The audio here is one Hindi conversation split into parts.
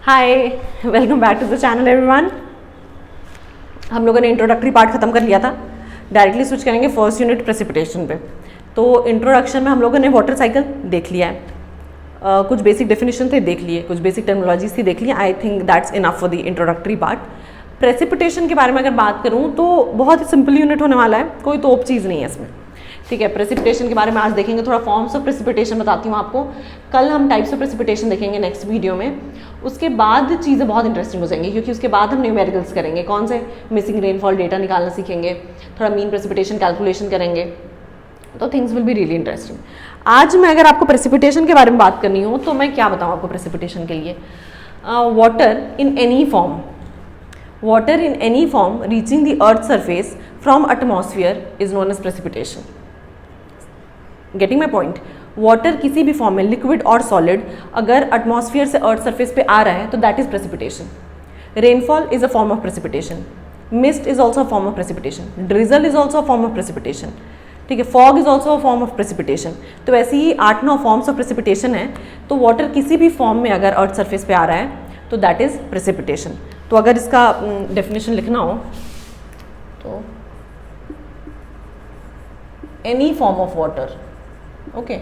Hi, welcome back to the channel everyone. हम लोगों ने इंट्रोडक्टरी पार्ट खत्म कर लिया था, डायरेक्टली स्विच करेंगे फर्स्ट यूनिट प्रेसिपिटेशन पे। तो इंट्रोडक्शन में हम लोगों ने वाटर साइकिल देख लिया है, कुछ बेसिक डेफिनेशन थे देख लिए, कुछ बेसिक टर्मिनोलॉजीज थी देख लिए। I think that's enough for the introductory part. Precipitation के बारे में अगर बात करूँ तो बहुत ही सिंपल यूनिट होने वाला है, कोई तोप चीज़ नहीं है इसमें। ठीक है, प्रेसिपिटेशन के बारे में आज देखेंगे, थोड़ा फॉर्म्स ऑफ प्रेसिपिटेशन बताती हूँ आपको। कल हम टाइप्स ऑफ प्रेसिपिटेशन देखेंगे नेक्स्ट वीडियो में। उसके बाद चीज़ें बहुत इंटरेस्टिंग हो जाएंगी, क्योंकि उसके बाद हम न्यूमेरिकल्स करेंगे। कौन से? मिसिंग रेनफॉल डेटा निकालना सीखेंगे, थोड़ा मीन प्रेसिपिटेशन कैलकुलेशन करेंगे, तो things will be really interesting. आज मैं अगर आपको प्रेसिपिटेशन के बारे में बात करनी हो तो मैं क्या बताऊँ आपको प्रेसिपिटेशन के लिए। Water in any form, water in any form reaching the earth's surface from atmosphere is known as precipitation. Getting my point? water किसी भी फॉर्म में, लिक्विड और सॉलिड, अगर एटमॉस्फेयर से अर्थ सरफेस पे आ रहा है तो that is precipitation. Rainfall is a form of precipitation, mist is also a form of precipitation, drizzle is also a form of precipitation. ठीक है, fog is also a form of precipitation. तो ऐसे ही 8-9 फॉर्म्स ऑफ प्रेसिपिटेशन है। तो वाटर किसी भी फॉर्म में अगर अर्थ सरफेस पे आ रहा है तो दैट इज प्रेसिपिटेशन। तो अगर इसका डेफिनेशन लिखना हो तो any form of water, okay,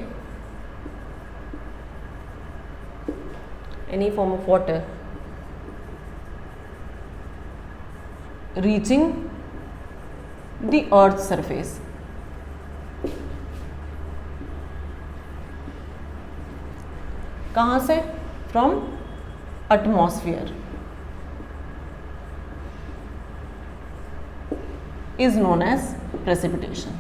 any form of water reaching the earth surface, कहाँ से? From atmosphere, is known as precipitation.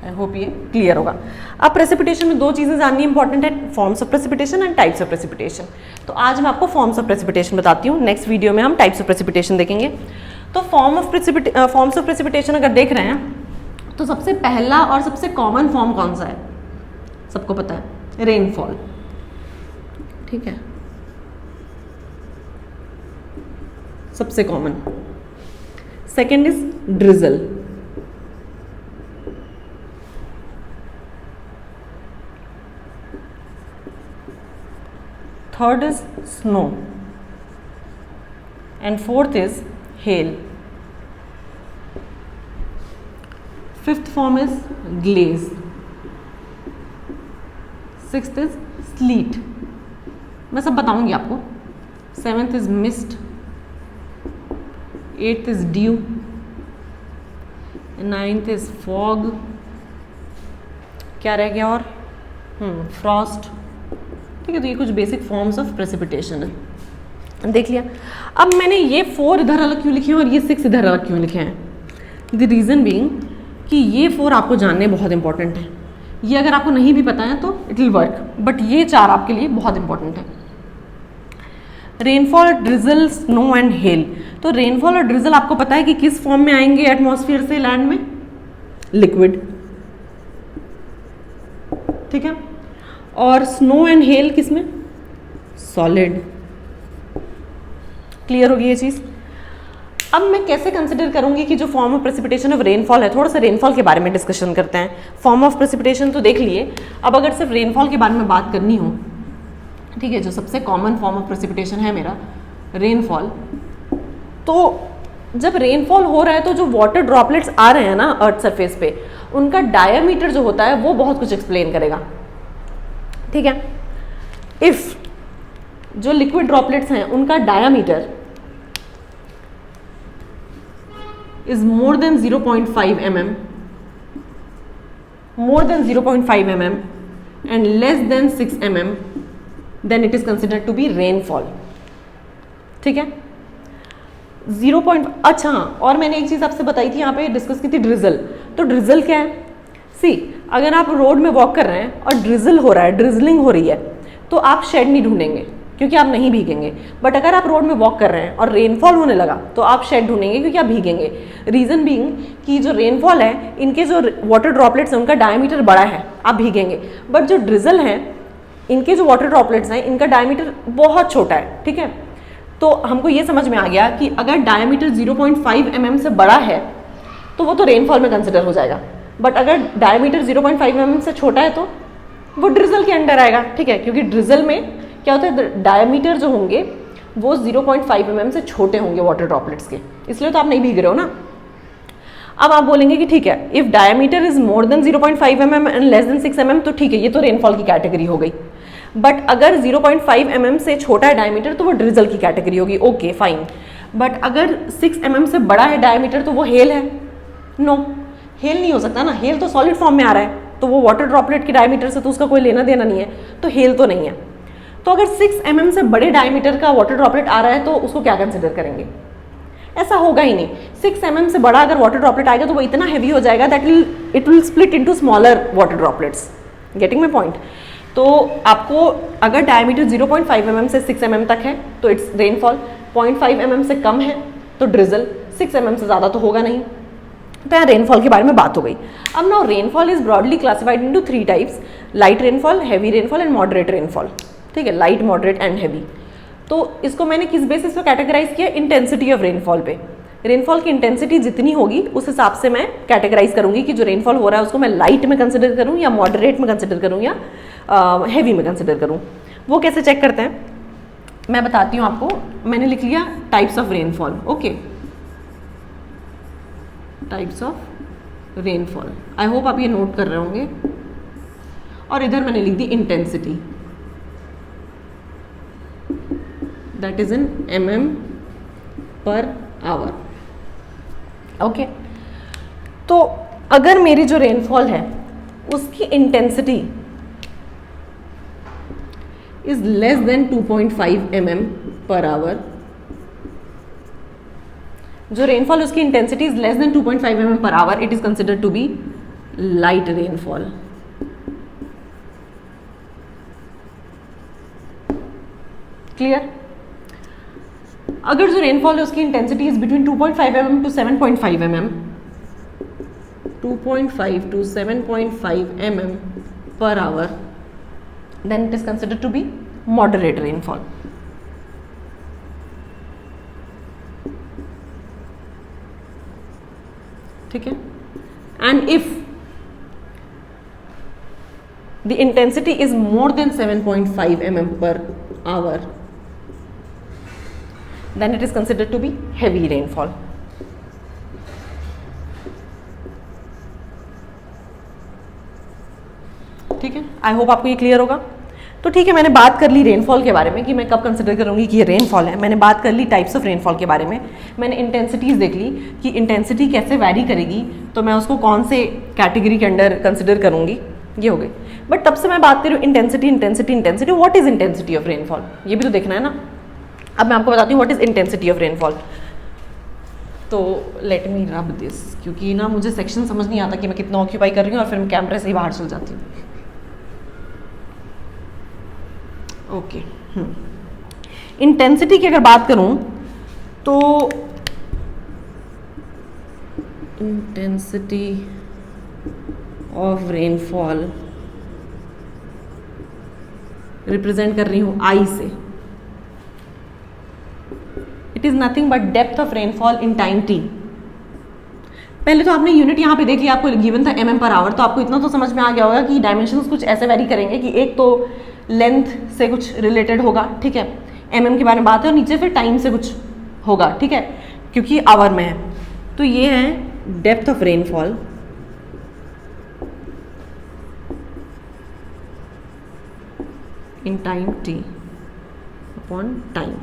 I hope ये क्लियर होगा। अब प्रेसिपिटेशन में दो चीज़ें जाननी इंपॉर्टेंट है, forms of precipitation and types of precipitation. तो आज मैं आपको फॉर्म्स ऑफ प्रेसिपिटेशन बताती हूँ, नेक्स्ट वीडियो में हम टाइप्स ऑफ प्रेसिपिटेशन देखेंगे। तो फॉर्म्स ऑफ प्रेसिपिटेशन अगर देख रहे हैं तो सबसे पहला और सबसे कॉमन फॉर्म कौन सा है? सबको पता है, रेनफॉल। ठीक है, सबसे common. Second is drizzle, third is snow and fourth is hail. Fifth form is glaze, sixth is sleet, मैं सब बताऊंगी आपको। Seventh is mist, eighth is dew, ninth is fog, क्या रह गया और? फ्रॉस्ट। ठीक है, तो ये कुछ बेसिक फॉर्म्स ऑफ प्रेसिपिटेशन है, देख लिया। अब मैंने ये 4 इधर अलग क्यों लिखे हैं और ये 6 इधर अलग क्यों लिखे हैं? द रीज़न बीइंग कि ये 4 आपको जानने बहुत इंपॉर्टेंट है। ये अगर आपको नहीं भी पता है तो इट विल वर्क, बट ये 4 आपके लिए बहुत इंपॉर्टेंट है। Rainfall, drizzle, snow and hell. तो रेनफॉल और ड्रिजल आपको पता है कि किस फॉर्म में आएंगे एटमॉस्फेयर से लैंड में? लिक्विड। ठीक है, और स्नो एंड हेल किस में? सॉलिड। क्लियर होगी ये चीज़? अब मैं कैसे कंसिडर करूंगी कि जो form of precipitation of rainfall है, थोड़ा सा रेनफॉल के बारे में डिस्कशन करते हैं। फॉर्म ऑफ प्रेसिपिटेशन तो देख लिए, अब अगर सिर्फ रेनफॉल के बारे में बात करनी हो, ठीक है, जो सबसे कॉमन फॉर्म ऑफ प्रेसिपिटेशन है मेरा रेनफॉल, तो जब रेनफॉल हो रहा है तो जो वाटर ड्रॉपलेट्स आ रहे हैं ना अर्थ सरफेस पे, उनका डायमीटर जो होता है वो बहुत कुछ एक्सप्लेन करेगा। ठीक है, इफ जो लिक्विड ड्रॉपलेट्स हैं उनका diameter is more than 0.5 mm, more than 0.5 mm and less than 6 mm, then it is considered to be rainfall. ठीक है, 0. अच्छा, और मैंने एक चीज़ आपसे बताई थी, यहाँ पे डिस्कस की थी, ड्रिजल। तो ड्रिजल क्या है? सी, अगर आप रोड में वॉक कर रहे हैं और ड्रिजल हो रहा है, ड्रिजलिंग हो रही है, तो आप शेड नहीं ढूंढेंगे क्योंकि आप नहीं भीगेंगे। बट अगर आप रोड में वॉक कर रहे हैं और रेनफॉल होने लगा तो आप शेड ढूंढेंगे क्योंकि आप भीगेंगे। रीजन बीइंग कि जो रेनफॉल है, इनके जो वाटर ड्रॉपलेट्स हैं उनका डायमीटर बड़ा है, आप भीगेंगे। बट जो ड्रिजल है, इनके जो वाटर ड्रॉपलेट्स हैं इनका डायमीटर बहुत छोटा है। ठीक है, तो हमको ये समझ में आ गया कि अगर डायमीटर 0.5 mm से बड़ा है तो वो तो रेनफॉल में कंसिडर हो जाएगा, बट अगर डायमीटर 0.5 mm से छोटा है तो वो ड्रिजल के अंडर आएगा, ठीक है, क्योंकि ड्रिजल में क्या होता है, डायमीटर जो होंगे वो 0.5 mm से छोटे होंगे वाटर ड्रॉपलेट्स के, इसलिए तो आप नहीं भीग रहे हो ना। अब आप बोलेंगे कि ठीक है, if diameter is more than 0.5 mm and less than 6 mm तो ठीक है, ये तो रेनफॉल की कैटेगरी हो गई, बट अगर 0.5 mm से छोटा है डायमीटर तो वो ड्रिजल की कैटेगरी होगी, ओके फाइन। बट अगर 6 mm से बड़ा है डायमीटर तो वो हेल है, नो, हेल नहीं हो सकता ना, हेल तो सॉलिड फॉर्म में आ रहा है, तो वो वाटर ड्रॉपलेट के डायमीटर से तो उसका कोई लेना देना नहीं है, तो हेल तो नहीं है। तो अगर 6 mm से बड़े डायमीटर का वाटर ड्रॉपलेट आ रहा है तो उसको क्या कंसिडर करेंगे, ऐसा होगा ही नहीं। 6 mm से बड़ा अगर वाटर ड्रॉपलेट आएगा तो वो इतना हैवी हो जाएगा that it will split into smaller water droplets, getting my point. तो आपको अगर डायमीटर 0.5 mm से 6 mm तक है तो इट्स रेनफॉल, 0.5 mm से कम है तो ड्रिजल, 6 mm से ज़्यादा तो होगा नहीं। तो यहाँ रेनफॉल के बारे में बात हो गई। अब now rainfall is broadly classified into 3 types, light rainfall, heavy rainfall and moderate rainfall, ठीक है, लाइट, मॉडरेट एंड हैवी। तो इसको मैंने किस बेसिस पे कैटेगराइज किया, इंटेंसिटी ऑफ रेनफॉल पे। रेनफॉल की इंटेंसिटी जितनी होगी उस हिसाब से मैं कैटेगराइज करूंगी कि जो रेनफॉल हो रहा है उसको मैं लाइट में कंसिडर करूं या मॉडरेट में कंसिडर करूं या हैवी में कंसिडर करूं। वो कैसे चेक करते हैं मैं बताती हूँ आपको। मैंने लिख लिया types of rainfall, okay, types of rainfall, I hope आप ये नोट कर रहे होंगे। और इधर मैंने लिख दी intensity, that is in mm per hour, okay. तो अगर मेरी जो रेनफॉल है उसकी intensity is less than 2.5 mm per hour, जो रेनफॉल उसकी intensity is less than 2.5 mm per hour, it is considered to be light rainfall. Clear? अगर जो रेनफॉल है उसकी intensity is between 2.5 mm to 7.5 mm, 2.5 to 7.5 mm per hour, then it is considered to be moderate rainfall. ठीक है, and if the intensity is more than 7.5 mm per hour, then it is considered to be heavy rainfall. ठीक है, आई होप आपको ये क्लियर होगा। तो ठीक है, मैंने बात कर ली रेनफॉल के बारे में कि मैं कब कंसिडर करूंगी कि ये रेनफॉल है। मैंने बात कर ली टाइप्स ऑफ रेनफॉल के बारे में, मैंने इंटेंसिटीज देख ली कि इंटेंसिटी कैसे वैरी करेगी, तो मैं उसको कौन से कैटेगरी के अंडर कंसिडर करूंगी, ये हो गई। बट तब से मैं बात कर रही हूँ intensity intensity intensity, what is intensity of rainfall, ये भी तो देखना है ना। अब मैं आपको बताती हूँ what is intensity of rainfall. तो लेट मी रब दिस, क्योंकि ना मुझे सेक्शन समझ नहीं आता कि मैं कितना ऑक्यूपाई कर रही हूँ और फिर मैं कैमरे से ही बाहर चल जाती हूँ। ओके, इंटेंसिटी की अगर बात करूं तो इंटेंसिटी ऑफ रेनफॉल रिप्रेजेंट कर रही हूं आई से। It is nothing but depth of rainfall in time T. पहले तो आपने यूनिट यहाँ पे देख लिया, आपको गिवन था mm पर आवर, तो आपको इतना तो समझ में आ गया होगा कि डायमेंशंस कुछ ऐसे वैरी करेंगे कि एक तो लेंथ से कुछ रिलेटेड होगा, ठीक है, mm के बारे में बात है, और नीचे फिर टाइम से कुछ होगा, ठीक है, क्योंकि आवर में है। तो ये है depth of rainfall in time t upon time.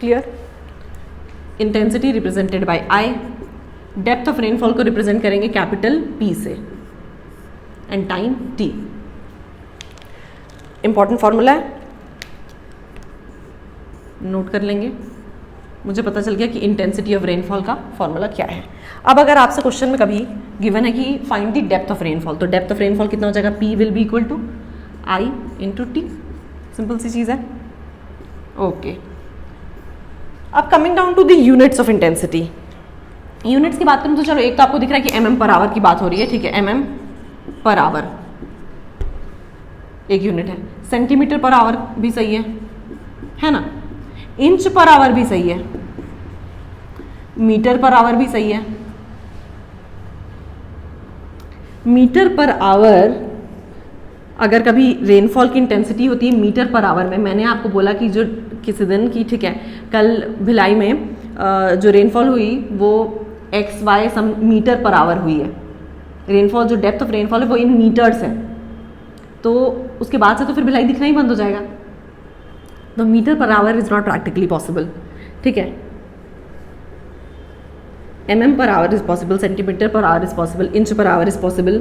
Clear? Intensity represented by I, depth of rainfall को रिप्रेजेंट करेंगे कैपिटल P से, and time T। Important formula है, नोट कर लेंगे। मुझे पता चल गया कि इंटेंसिटी ऑफ रेनफॉल का फॉर्मूला क्या है। अब अगर आपसे क्वेश्चन में कभी गिवन है कि find the depth of rainfall, तो डेप्थ ऑफ रेनफॉल कितना हो जाएगा, P will be equal to I into T। Simple सी चीज़ है, ओके। अब coming down to the units of intensity. Units की बात करूँ तो चलो, एक तो आपको दिख रहा है कि mm पर आवर की बात हो रही है, ठीक है, mm पर आवर एक यूनिट है, सेंटीमीटर पर आवर भी सही है, है ना। इंच पर आवर भी सही है, मीटर पर आवर भी सही है। मीटर पर आवर अगर कभी रेनफॉल की इंटेंसिटी होती है मीटर पर आवर में, मैंने आपको बोला कि जो किसी दिन की, ठीक है, कल भिलाई में जो रेनफॉल हुई वो XY some metre per our हुई है। रेनफॉल जो डेप्थ ऑफ रेनफॉल है वो इन मीटर्स है, तो उसके बाद से तो फिर भिलाई दिखना ही बंद हो जाएगा। तो metre per hour is not practically possible, ठीक है। mm per hour is possible, centimetre per hour is possible, inch per hour is possible,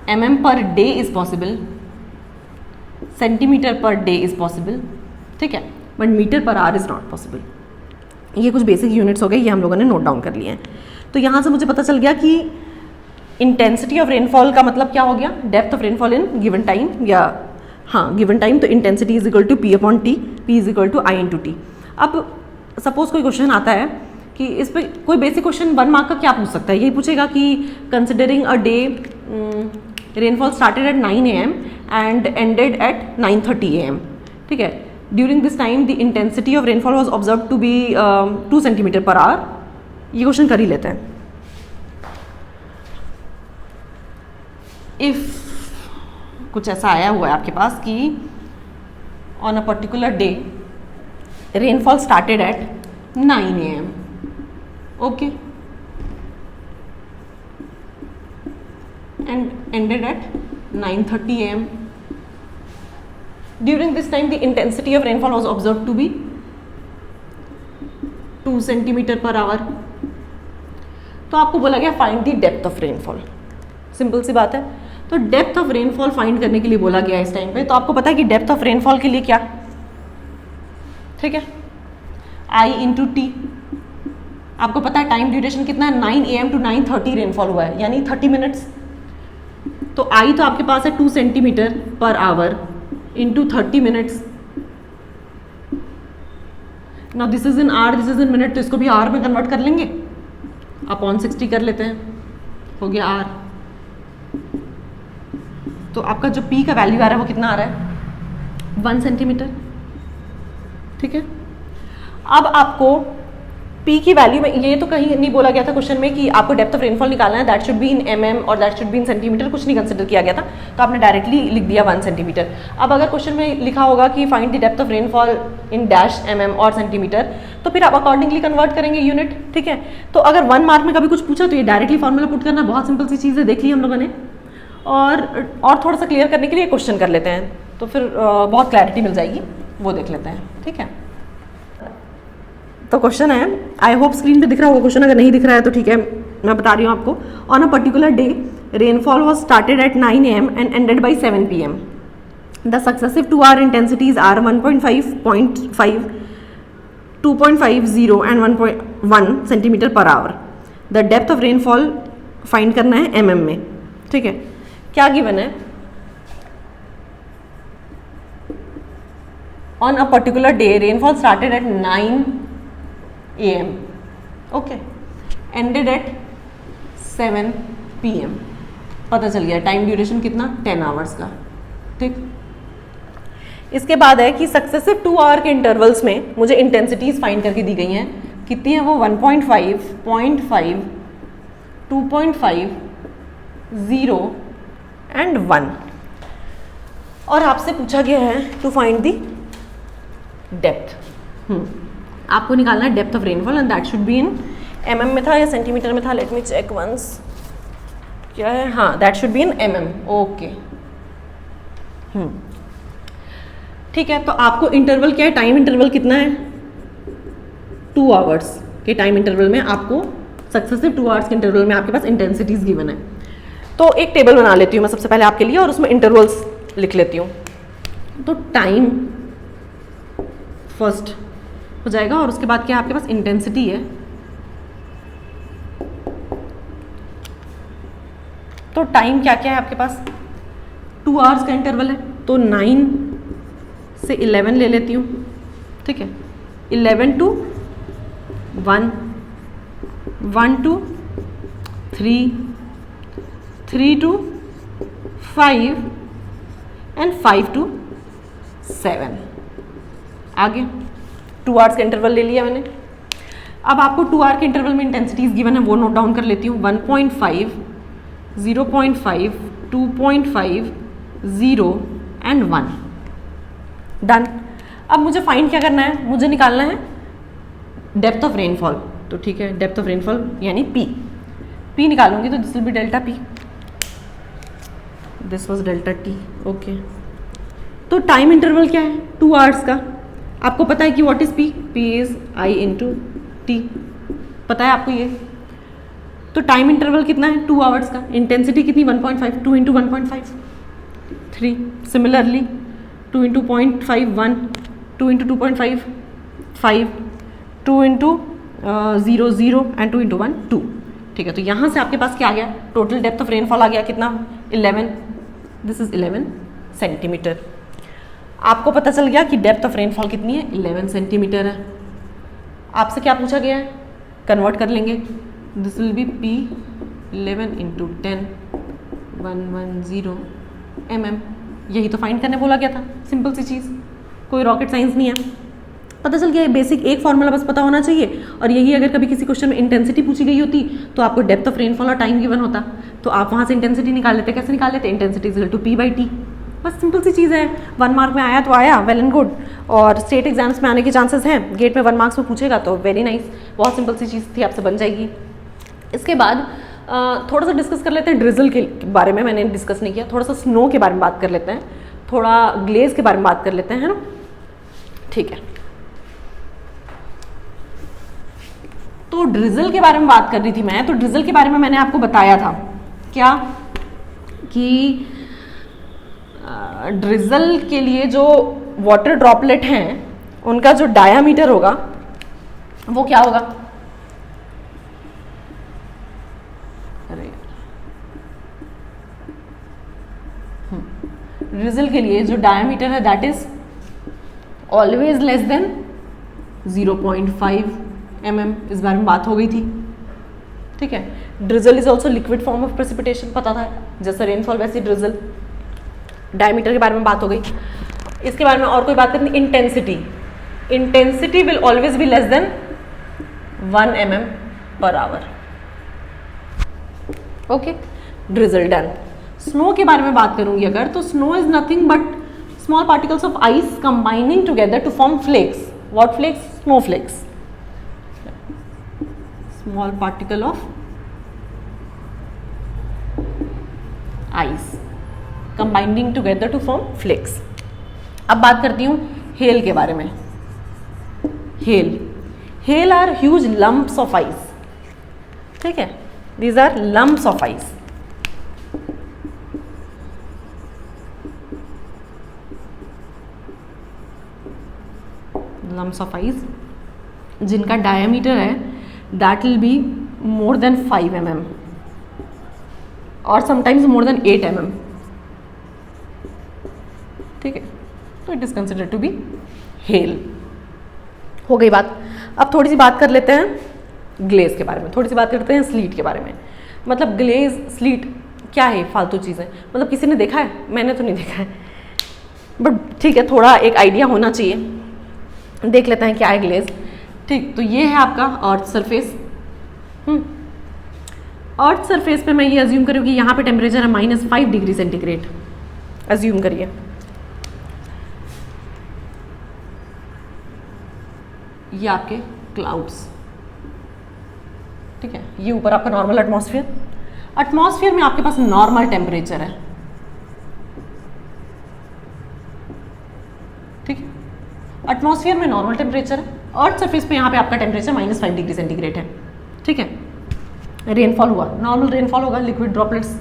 mm per day is possible, centimetre per day is possible, ठीक है, but metre per hour is not possible. ये कुछ बेसिक यूनिट्स हो गए, ये हम लोगों ने नोट डाउन कर लिए हैं। तो यहाँ से मुझे पता चल गया कि इंटेंसिटी ऑफ रेनफॉल का मतलब क्या हो गया, depth of rainfall in given time, या हाँ गिवन टाइम, तो intensity is equal to P/T, P is equal to I/T। अब सपोज कोई क्वेश्चन आता है कि इस पर कोई बेसिक क्वेश्चन 1 मार्क का क्या पूछ सकता है, यही पूछेगा कि considering a day rainfall started at 9 AM and ended at 9:30 AM, ठीक है, during this time the intensity of rainfall was observe to be 2 centimetre per hour. ये क्वेश्चन कर ही लेते हैं। इफ कुछ ऐसा आया हुआ है आपके पास कि on a particular day rainfall started at 9 AM, okay, and ended at 9:30 AM. During this time the intensity of rainfall was observed to be 2 centimeter per hour. तो आपको बोला गया find the depth of rainfall. Simple सी बात है, तो डेप्थ ऑफ रेनफॉल फाइंड करने के लिए बोला गया इस टाइम पे। तो आपको पता है कि डेप्थ ऑफ रेनफॉल के लिए क्या, ठीक है, I/T। आपको पता है टाइम ड्यूरेशन कितना है, 9 AM टू 9:30 रेनफॉल हुआ है, यानी 30 मिनट्स। तो I तो आपके पास है 2 centimetre per hour into 30 minutes. Now this is in hour, this is in minute, तो इसको भी आवर में कन्वर्ट कर लेंगे, अपॉन 60 कर लेते हैं, हो गया आर। तो आपका जो P का वैल्यू आ रहा है वो कितना आ रहा है, 1 सेंटीमीटर, ठीक है। अब आपको P की वैल्यू में, ये तो कहीं नहीं बोला गया था क्वेश्चन में कि आपको डेप्थ ऑफ रेनफॉल निकालना है, that should be in mm और that should be in centimetre, कुछ नहीं कंसिडर किया गया था, तो आपने डायरेक्टली लिख दिया 1 सेंटीमीटर। अब अगर क्वेश्चन में लिखा होगा कि find the depth of rainfall in dash mm और सेंटीमीटर, तो फिर आप अकॉर्डिंगली कन्वर्ट करेंगे यूनिट, ठीक है। तो अगर 1 मार्क में कभी कुछ पूछा तो ये डायरेक्टली फॉर्मूला पुट करना, बहुत सिंपल सी चीज़ है, देख ली हम लोगों ने। और थोड़ा सा क्लियर करने के लिए क्वेश्चन कर लेते हैं, तो फिर बहुत क्लैरिटी मिल जाएगी, वो देख लेते हैं, ठीक है। तो क्वेश्चन है, आई होप स्क्रीन पे दिख रहा होगा क्वेश्चन, अगर नहीं दिख रहा है तो ठीक है, मैं बता रही हूँ आपको। On a particular day rainfall was started at 9 AM and ended by 7 PM. The successive 2 hour intensities are 1.5, 0.5, 2.50 and 1.1 centimetre per our. The depth of rainfall find करना है mm में, ठीक है। क्या गिवन है, on a particular day rainfall started at 9 AM, okay, ended at 7 PM। पता चल गया टाइम ड्यूरेशन कितना, 10 आवर्स का, ठीक। इसके बाद है कि सक्सेसिव 2 hour के इंटरवल्स में मुझे इंटेंसिटीज फाइंड करके दी गई हैं, कितनी है वो, 1.5, 0.5, 2.5, 0 एंड 1। और आपसे पूछा गया है टू फाइंड दी डेप्थ। आपको निकालना है depth of rainfall and that should be in mm में था या सेंटीमीटर में था, लेट मी चेक वंस, क्या है, हाँ that should be in mm, okay. ठीक है, तो आपको इंटरवल क्या है, टाइम इंटरवल कितना है, 2 hours के टाइम इंटरवल में आपको सक्सेसिव 2 hours के इंटरवल में आपके पास इंटेंसिटीज गिवन है। तो एक टेबल बना लेती हूँ मैं सबसे पहले आपके लिए और उसमें इंटरवल्स लिख लेती हूँ। तो टाइम फर्स्ट हो जाएगा और उसके बाद क्या आपके पास इंटेंसिटी है। तो टाइम क्या क्या है आपके पास, 2 hours का इंटरवल है, तो 9 से 11 ले लेती हूँ, ठीक है, 11 to 1, 1 to 3, 3 to 5 and 5 to 7, आगे 2 आवर्स का इंटरवल ले लिया मैंने। अब आपको 2 आवर के इंटरवल में इंटेंसिटीज गिवन है वो नोट डाउन कर लेती हूँ। 1.5, 0.5, 2.5, 0 एंड 1। डन। अब मुझे फाइंड क्या करना है, मुझे निकालना है डेप्थ ऑफ रेनफॉल। तो ठीक है, डेप्थ ऑफ रेनफॉल यानी पी निकालूंगी तो this will be delta P, this was delta T. Okay, तो टाइम इंटरवल क्या है 2 आवर्स का। आपको पता है कि what is P is I into T, पता है आपको ये। तो टाइम इंटरवल कितना है 2 आवर्स का। इंटेंसिटी कितनी 1.5, 2 into 1.5 3। Similarly 2 into 0.5 1, 2 into 2.5 5, 2 into 0 0 and 2 into 1 2। ठीक है, तो यहाँ से आपके पास क्या आ गया, टोटल डेप्थ ऑफ रेनफॉल आ गया कितना 11, दिस इज 11 सेंटीमीटर। आपको पता चल गया कि डेप्थ ऑफ रेनफॉल कितनी है 11 सेंटीमीटर है। आपसे क्या पूछा गया है, कन्वर्ट कर लेंगे, this will be P 11 into 10 110 mm। यही तो फाइंड करने बोला गया था, सिंपल सी चीज़, कोई रॉकेट साइंस नहीं है। पता चल गया, बेसिक एक फॉर्मूला बस पता होना चाहिए। और यही अगर कभी किसी क्वेश्चन में इंटेंसिटी पूछी गई होती तो आपको डेप्थ ऑफ रेनफॉल और टाइम गिवन होता तो आप वहाँ से इंटेंसिटी निकाल लेते। कैसे निकाल लेते, intensity is equal to P by T. बस सिंपल सी चीज़ है। 1 मार्क में आया तो आया, वेल एंड गुड। और स्टेट एग्जाम्स में आने के चांसेस हैं, गेट में 1 मार्क्स में पूछेगा तो वेरी नाइस, बहुत सिंपल सी चीज़ थी, आपसे बन जाएगी। इसके बाद थोड़ा सा डिस्कस कर लेते हैं ड्रिजल के बारे में, मैंने डिस्कस नहीं किया। थोड़ा सा स्नो के बारे में बात कर लेते हैं, थोड़ा ग्लेज के बारे में बात कर लेते हैं, है ना। ठीक है, तो ड्रिजल के बारे में बात कर रही थी मैं। तो ड्रिजल के बारे में मैंने आपको बताया था क्या कि ड्रिजल के लिए जो वाटर ड्रॉपलेट हैं उनका जो डायामीटर होगा वो क्या होगा, अरे ड्रिजल के लिए जो डायामीटर है that is always less than 0.5 mm। इस बारे में बात हो गई थी, ठीक है। Drizzle is also liquid form of precipitation, पता था, जैसे रेनफॉल वैसे ड्रिजल। डायमीटर के बारे में बात हो गई। इसके बारे में और कोई बात करनी, intensity. Intensity will always be less than 1 mm per hour. Okay, drizzle done. Snow के बारे में बात करूंगी अगर, तो snow is nothing but small particles of ice combining together to form flakes. What flakes, snow flakes. Small particle of ice combining together to form flakes. अब बात करती हूँ हेल के बारे में। Hail are huge lumps of ice, ठीक है, these are lumps of ice. Lumps of ice जिनका डायमीटर है that will be more than 5 mm और समटाइम्स मोर देन 8 mm, ठीक है। तो it is considered to be hail. हो गई बात। अब थोड़ी सी बात कर लेते हैं ग्लेज के बारे में, थोड़ी सी बात करते हैं स्लीट के बारे में। मतलब ग्लेज स्लीट क्या है, फालतू चीज़ है, मतलब किसी ने देखा है, मैंने तो नहीं देखा है, बट ठीक है, थोड़ा एक आइडिया होना चाहिए। देख लेते हैं क्या है ग्लेज। ठीक, तो ये है आपका अर्थ सरफेस। अर्थ सरफेस पे मैं ये अज्यूम करूँ कि यहाँ पे टेम्परेचर है -5 डिग्री सेंटीग्रेड, अज्यूम करिए। ये आपके क्लाउड्स, ठीक है, ये ऊपर आपका नॉर्मल एटमॉस्फेयर। एटमॉस्फेयर में आपके पास नॉर्मल टेम्परेचर है, ठीक है, एटमॉस्फेयर में नॉर्मल टेम्परेचर है। अर्थ सरफेस पे यहाँ पे आपका टेम्परेचर -5 डिग्री सेंटीग्रेड है, ठीक है। रेनफॉल हुआ, नॉर्मल रेनफॉल होगा, लिक्विड ड्रॉपलेट्स।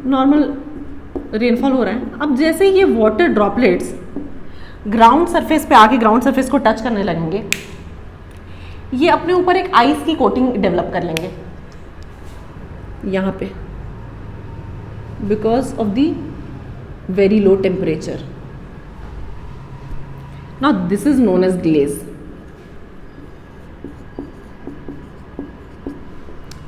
नॉर्मल रेनफॉल हो रहा है। अब जैसे ये वाटर ड्रॉपलेट्स ग्राउंड सरफेस पे आके ग्राउंड सरफेस को टच करने लगेंगे, ये अपने ऊपर एक आइस की कोटिंग डेवलप कर लेंगे यहाँ पे, because of the very low temperature. Now this is known as glaze.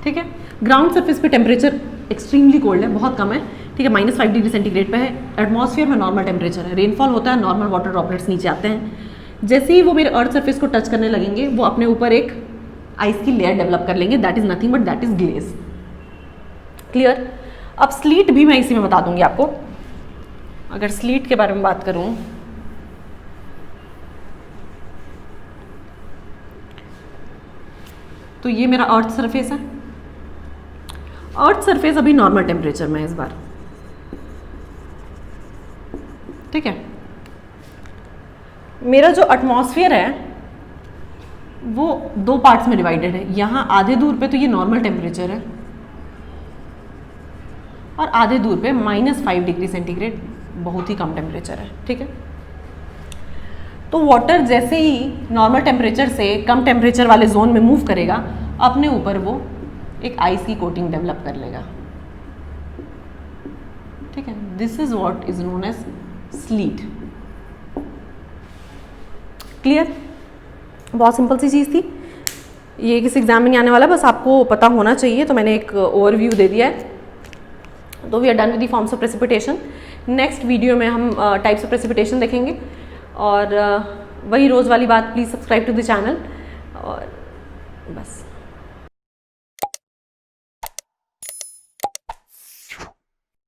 ठीक है। ग्राउंड सरफेस पे टेम्परेचर एक्सट्रीमली कोल्ड है, बहुत कम है, ठीक है, -5 डिग्री सेंटीग्रेड पे है। एटमॉस्फेयर में नॉर्मल टेम्परेचर है, रेनफॉल होता है, नॉर्मल वाटर ड्रॉपलेट्स नीचे आते हैं। जैसे ही वो मेरे अर्थ सरफेस को टच करने लगेंगे वो अपने ऊपर एक आइस की लेयर डेवलप कर लेंगे, that is nothing but that is glaze. Clear. अब स्लीट भी मैं इसी में बता दूंगी आपको। अगर स्लीट के बारे में बात करूं तो ये मेरा अर्थ सरफेस है। अर्थ सरफेस अभी नॉर्मल टेम्परेचर में है इस बार, ठीक है। मेरा जो एटमॉस्फेयर है वो 2 पार्ट्स में डिवाइडेड है। यहाँ आधे दूर पे तो ये नॉर्मल टेम्परेचर है और आधे दूर पे -5 डिग्री सेंटीग्रेड बहुत ही कम टेम्परेचर है, ठीक है। तो वाटर जैसे ही नॉर्मल टेम्परेचर से कम टेम्परेचर वाले जोन में मूव करेगा, अपने ऊपर वो एक आइस की कोटिंग डेवलप कर लेगा, ठीक है। This is what is known as sleet. Clear. बहुत सिंपल सी चीज़ थी ये, किसी एग्जाम में नहीं आने वाला, बस आपको पता होना चाहिए, तो मैंने एक ओवरव्यू दे दिया है। तो we are done with the forms of precipitation. Next video में हम टाइप्स ऑफ प्रेसिपिटेशन देखेंगे, और वही रोज़ वाली बात, please subscribe to the channel, और बस।